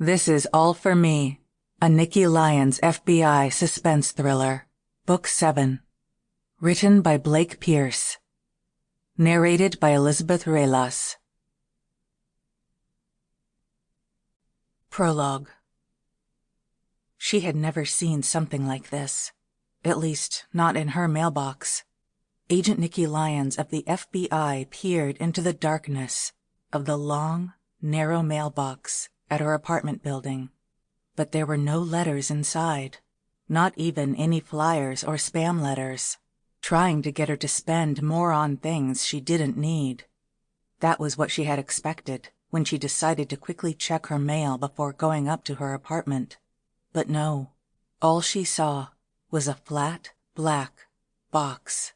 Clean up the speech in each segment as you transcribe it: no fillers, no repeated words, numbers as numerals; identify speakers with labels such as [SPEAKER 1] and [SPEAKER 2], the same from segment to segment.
[SPEAKER 1] This is All for Me, a Nicky Lyons FBI suspense thriller, Book 7. Written by Blake Pierce. Narrated by Elizabeth Ruelas. Prologue. She had never seen something like this. At least, not in her mailbox. Agent Nicky Lyons of the FBI peered into the darkness of the long, narrow mailbox at her apartment building. But there were no letters inside. Not even any flyers or spam letters, trying to get her to spend more on things she didn't need. That was what she had expected when she decided to quickly check her mail before going up to her apartment. But no, all she saw was a flat, black box.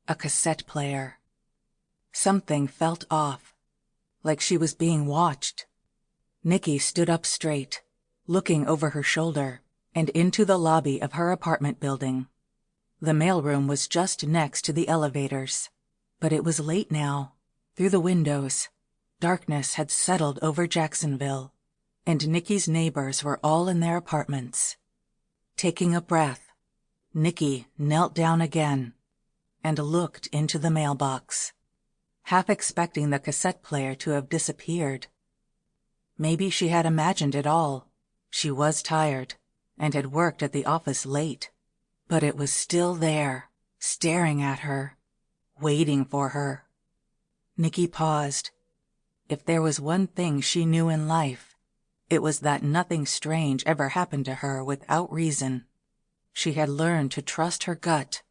[SPEAKER 1] A cassette player. Something felt off, like she was being watched. Nicky stood up straight, looking over her shoulder and into the lobby of her apartment building. The mailroom was just next to the elevators, but it was late now. Through the windows, darkness had settled over Jacksonville, and Nicky's neighbors were all in their apartments. Taking a breath, Nicky knelt down again and looked into the mailbox, half expecting the cassette player to have disappeared. Maybe she had imagined it all. She was tired and had worked at the office late, but it was still there, staring at her, waiting for her. Nicky paused. If there was one thing she knew in life, it was that nothing strange ever happened to her without reason. She had learned to trust her gut,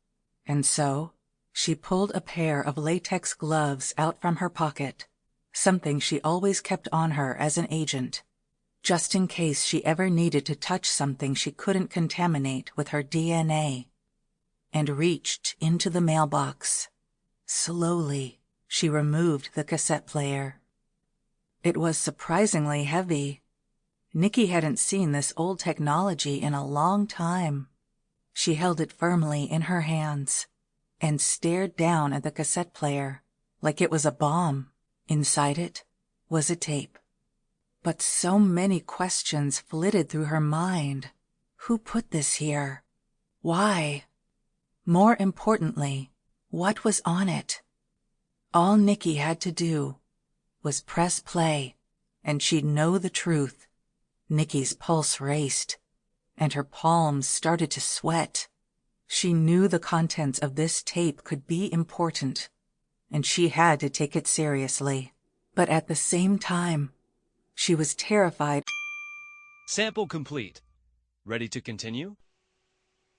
[SPEAKER 1] and so she pulled a pair of latex gloves out from her pocket, something she always kept on her as an agent, just in case she ever needed to touch something she couldn't contaminate with her DNA, and reached into the mailbox. Slowly, she removed the cassette player. It was surprisingly heavy. Nicky hadn't seen this old technology in a long time. She held it firmly in her hands and stared down at the cassette player like it was a bomb. Inside it was a tape. But so many questions flitted through her mind. Who put this here? Why? More importantly, what was on it? All Nicky had to do was press play, and she'd know the truth. Nicky's pulse raced, and her palms started to sweat. She knew the contents of this tape could be important, and she had to take it seriously. But at the same time, she was terrified.
[SPEAKER 2] Sample complete. Ready to continue?